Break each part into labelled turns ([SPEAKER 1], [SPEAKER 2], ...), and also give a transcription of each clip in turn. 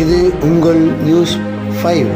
[SPEAKER 1] இது உங்கள் நியூஸ் 5.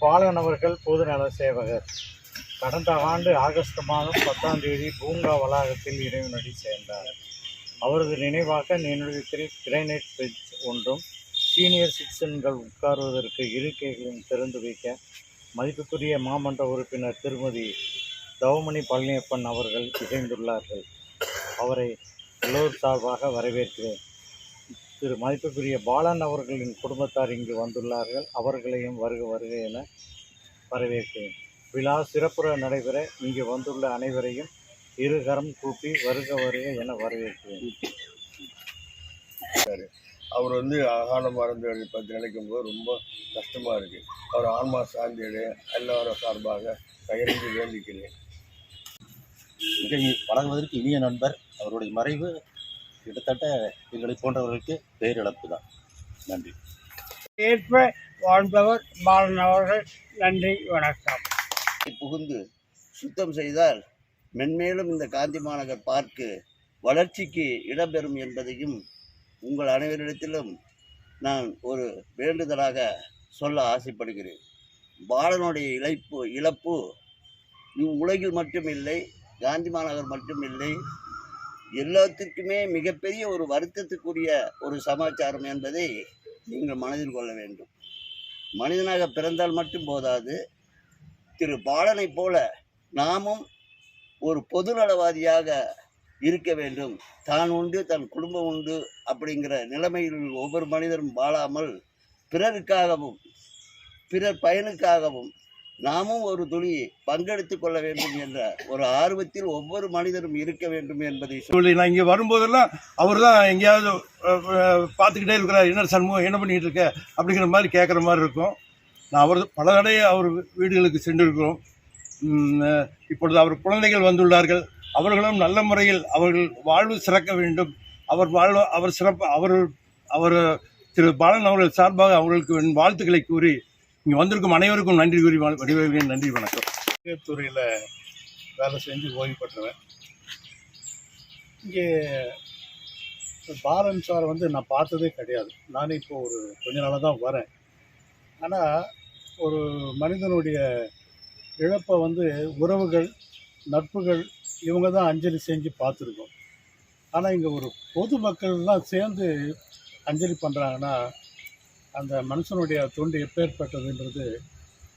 [SPEAKER 2] பாலன் அவர்கள் பொதுநல சேவகர். கடந்த ஆண்டு ஆகஸ்ட் மாதம் 10ஆம் தேதி பூங்கா வளாகத்தில் இறைவனடி சேர்ந்தார். அவரது நினைவாக நினைவுத்தில் கிரானைட் பெஞ்ச் ஒன்றும் சீனியர் சிட்டிசன்கள் உட்காருவதற்கு இருக்கைகளையும் திறந்து வைக்க மதிப்புக்குரிய மாமன்ற உறுப்பினர் திருமதி தவமணி பழனியப்பன் அவர்கள் இசைந்துள்ளார்கள். அவரை எல்லோர் சார்பாக வரவேற்கிறேன். திரு மதிப்புக்குரிய பாலன் அவர்களின் குடும்பத்தார் இங்கு வந்துள்ளார்கள். அவர்களையும் வருக வருக என வரவேற்கிறேன். விழா சிறப்புற நடைபெற இங்கு வந்துள்ள அனைவரையும் இருகரம் கூப்பி வருக வருக என வரவேற்கிறேன்.
[SPEAKER 3] அவர் அகால மறந்து பற்றி நினைக்கும் போது ரொம்ப கஷ்டமாக இருக்குது. அவர் ஆன்மா சாந்தியடைய எல்லாரும் சார்பாக கையெழுந்து வேண்டிக்கிறேன்.
[SPEAKER 4] மிக பழகுவதற்கு இனிய நண்பர். அவருடைய மறைவு கிட்டத்தட்ட எங்களை போன்றவர்களுக்கு பேரிழப்பு தான். நன்றி.
[SPEAKER 5] ஏற்ப வாழ்ந்தவர் பாலன் அவர்கள். நன்றி, வணக்கம்.
[SPEAKER 6] புகுந்து சுத்தம் செய்தால் மென்மேலும் இந்த காந்தி மாநகர் பார்க்கு வளர்ச்சிக்கு இடம்பெறும் என்பதையும் உங்கள் அனைவரிடத்திலும் நான் ஒரு வேண்டுதலாக சொல்ல ஆசைப்படுகிறேன். பாலனுடைய இழப்பு இவ்வுலகில் மட்டும் இல்லை, காந்தி மாநகர் மட்டும் இல்லை, எல்லாத்திற்குமே மிகப்பெரிய ஒரு வருத்தத்துக்குரிய ஒரு சமாச்சாரம் என்பதை நீங்கள் மனதில் கொள்ள வேண்டும். மனிதனாக பிறந்தால் மட்டும் போதாது, திரு பாலனை போல நாமும் ஒரு பொதுநலவாதியாக இருக்க வேண்டும். தான் உண்டு, தன் குடும்பம் உண்டு அப்படிங்கிற நிலைமையில் ஒவ்வொரு மனிதரும் வாழாமல் பிறருக்காகவும் பிறர் பயனுக்காகவும் நாமும் ஒரு துளி பங்கெடுத்து கொள்ள வேண்டும் என்ற ஒரு ஆர்வத்தில் ஒவ்வொரு மனிதரும் இருக்க வேண்டும் என்பதை
[SPEAKER 7] சொல்லி நான் இங்கே வரும்போதெல்லாம் அவர் தான் எங்கேயாவது பார்த்துக்கிட்டே இருக்கிறார். என்ன சண்முகம் என்ன பண்ணிகிட்டு இருக்க அப்படிங்கிற மாதிரி கேட்குற மாதிரி இருக்கும். நான் அவர் பல தடவை அவர் வீடுகளுக்கு சென்றிருக்கிறோம். இப்பொழுது அவர் குழந்தைகள் வந்துள்ளார்கள். அவர்களும் நல்ல முறையில் அவர்கள் வாழ்வு சிறக்க வேண்டும். அவர் திரு பாலன் அவர்கள் சார்பாக அவர்களுக்கு வாழ்த்துக்களை கூறி இங்கே வந்திருக்கும் அனைவருக்கும் நன்றி கூறி வடிவகிறேன். நன்றி, வணக்கம்.
[SPEAKER 8] துறையில் வேலை செஞ்சு ஓய்வு பெற்றவன். இங்கே பாலன் சார் நான் பார்த்ததே கிடையாது. நானே இப்போ ஒரு கொஞ்ச நாளாக தான் வரேன். ஆனால் ஒரு மனிதனுடைய இழப்பை உறவுகள், நட்புகள் இவங்க தான் அஞ்சலி செஞ்சு பார்த்துருக்கோம். ஆனால் இங்கே ஒரு பொதுமக்கள்லாம் சேர்ந்து அஞ்சலி பண்ணுறாங்கன்னா அந்த மனுஷனுடைய தொண்டு எப்பேற்பட்டதுன்றது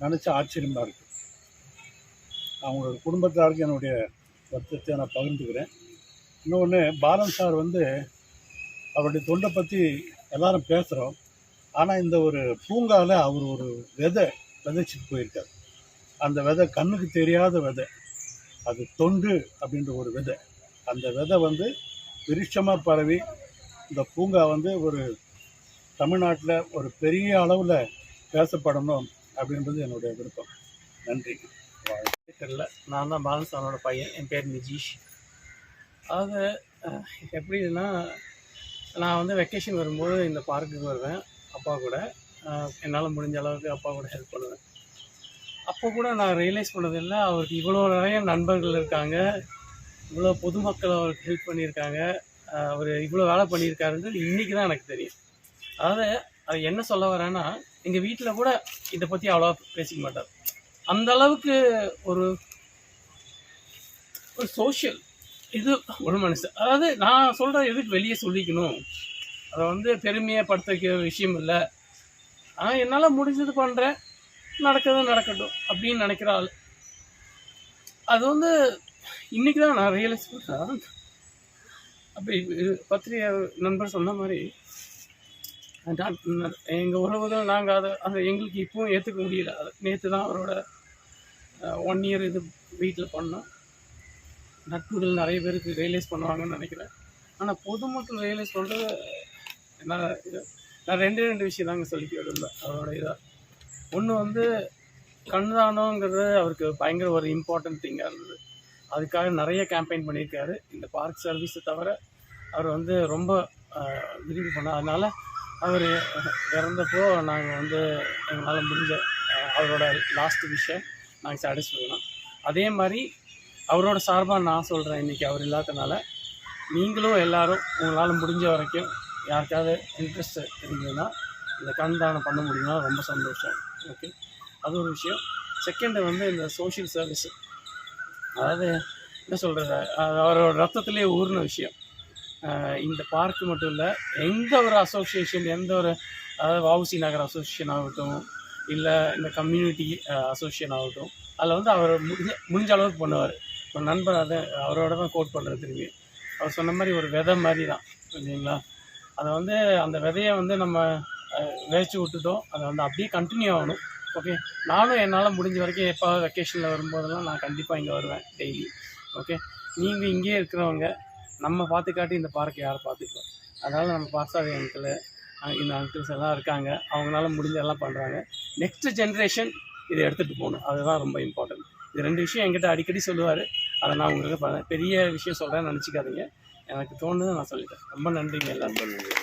[SPEAKER 8] நினச்சா ஆச்சரியமாக இருக்குது. அவங்களோட குடும்பத்தாருக்கு என்னுடைய வருத்தத்தை நான் பகிர்ந்துக்கிறேன். இன்னொன்று, பாலன் சார் அவருடைய தொண்டை பற்றி எல்லாரும் பேசுகிறோம். ஆனால் இந்த ஒரு பூங்காவில் அவர் ஒரு விதைச்சிட்டு போயிருக்கார். அந்த விதை கண்ணுக்கு தெரியாத விதை, அது தொண்டு அப்படின்ற ஒரு விதை. அந்த விதை விருட்சமாக பரவி இந்த பூங்கா ஒரு தமிழ்நாட்டில் ஒரு பெரிய அளவில் பேசப்படணும் அப்படின்றது என்னுடைய விருப்பம். நன்றி.
[SPEAKER 5] தெரியல, நான் தான் பாலன் சாரோட பையன். என் பேர் நிஜீஷ். அதாவது எப்படின்னா, நான் வந்து வெக்கேஷன் வரும்போது இந்த பார்க்குக்கு வருவேன் அப்பா கூட. என்னால் முடிஞ்ச அளவுக்கு அப்பா கூட ஹெல்ப் பண்ணுவேன். அப்போ கூட நான் ரியலைஸ் பண்ணதில்லை, அவருக்கு இவ்வளோ நிறைய நண்பர்கள் இருக்காங்க, இவ்வளோ பொதுமக்கள் அவருக்கு ஹெல்ப் பண்ணியிருக்காங்க, அவர் இவ்வளோ வேலை பண்ணியிருக்காருன்றது இன்றைக்கி தான் எனக்கு தெரியும். அதாவது அது என்ன சொல்ல வரேன்னா, எங்கள் வீட்டில் கூட இதை பற்றி அவ்வளோவா பேசிக்க மாட்டார். அந்த அளவுக்கு ஒரு சோஷியல் இது ஒரு மனுஷன். அதாவது நான் சொல்கிற எதுக்கு வெளியே சொல்லிக்கணும், அதை வந்து பெருமையாக படுத்த விஷயம் இல்லை. ஆனால் என்னால் முடிஞ்சது பண்ணுறேன், நடக்கட்டும் அப்படின்னு நினைக்கிற ஆள். அது வந்து இன்றைக்கி தான் நான் ரியலைஸ் பண்ணுறேன். அப்படி பத்திரிகை நண்பர் சொன்ன மாதிரி எங்கள் உறவுகள் நாங்கள் அதை எங்களுக்கு இப்போவும் ஏற்றுக்க முடியல. அது நேற்று தான் அவரோட 1 இயர் இது வீட்டில் பண்ணோம். நட்புகள் நிறைய பேருக்கு ரியலைஸ் பண்ணுவாங்கன்னு நினைக்கிறேன். ஆனால் பொதுமக்கள் ரியலைஸ் பண்ணுறது நான் ரெண்டு விஷயம் தாங்க சொல்லிக்க விரும்புகிறேன் அவரோட இதாக. ஒன்று வந்து கண்தானங்கிறது அவருக்கு பயங்கர ஒரு இம்பார்ட்டன்ட் திங்காக இருந்தது. அதுக்காக நிறைய கேம்பெயின் பண்ணியிருக்காரு. இந்த பார்க் சர்வீஸை தவிர அவர் வந்து ரொம்ப விரும்பி பண்ணார். அதனால் அவர் இறந்தப்போ நாங்கள் வந்து எங்களால் முடிஞ்ச அவரோட லாஸ்ட் விஷயம் நாங்கள் சாட்டிஸ்ஃபை பண்ணோம். அதே மாதிரி அவரோட சார்பாக நான் சொல்கிறேன், இன்றைக்கி அவர் இல்லாதனால நீங்களும் எல்லோரும் உங்களால் முடிஞ்ச வரைக்கும் யாருக்காவது இன்ட்ரெஸ்ட் இருந்ததுன்னா இந்த கண் தானம் பண்ண முடியும்னா ரொம்ப சந்தோஷம். ஓகே, அது ஒரு விஷயம். செகண்டு வந்து இந்த சோஷியல் சர்வீஸு, அதாவது என்ன சொல்கிறது, அவரோட ரத்தத்திலே ஊர்ன விஷயம். இந்த பார்க்கு மட்டும் இல்லை, எந்த ஒரு அசோசியேஷன், எந்த ஒரு அதாவது வஉசி நகர் அசோசியேஷன் ஆகட்டும், இல்லை இந்த கம்யூனிட்டி அசோசியேஷன் ஆகட்டும், அதில் வந்து அவர் முடிஞ்ச அளவுக்கு பண்ணுவார். ஒரு நண்பர் அதை அவரோட தான் கோட் பண்ணுறது திரும்பி. அவர் சொன்ன மாதிரி ஒரு விதை மாதிரி தான் இல்லைங்களா. அதை வந்து அந்த விதையை வந்து நம்ம விதைச்சி விட்டுட்டோம், அதை வந்து அப்படியே கண்டினியூ ஆகணும். ஓகே, நானும் என்னால் முடிஞ்ச வரைக்கும் எப்போ வெக்கேஷனில் வரும்போதெல்லாம் நான் கண்டிப்பாக இங்கே வருவேன் டெய்லி. ஓகே, நீங்கள் இங்கேயே இருக்கிறவங்க நம்ம பார்த்துக்காட்டி இந்த பார்க்கை யாரை பார்த்துக்கலாம். அதனால் நம்ம பாசாதி அங்கிள் இந்த அங்கிள்ஸ் எல்லாம் இருக்காங்க, அவங்களால முடிஞ்ச எல்லாம் பண்ணுறாங்க. நெக்ஸ்ட் ஜென்ரேஷன் இதை எடுத்துகிட்டு போகணும், அதுதான் ரொம்ப இம்பார்ட்டன்ட். இது 2 விஷயம் என்கிட்ட அடிக்கடி சொல்லுவார். அதை நான் உங்களுக்கு பெரிய விஷயம் சொல்கிறேன்னு நினச்சிக்காதீங்க, எனக்கு தோணுது நான் சொல்லிட்டேன். ரொம்ப நன்றிங்க எல்லாரும்.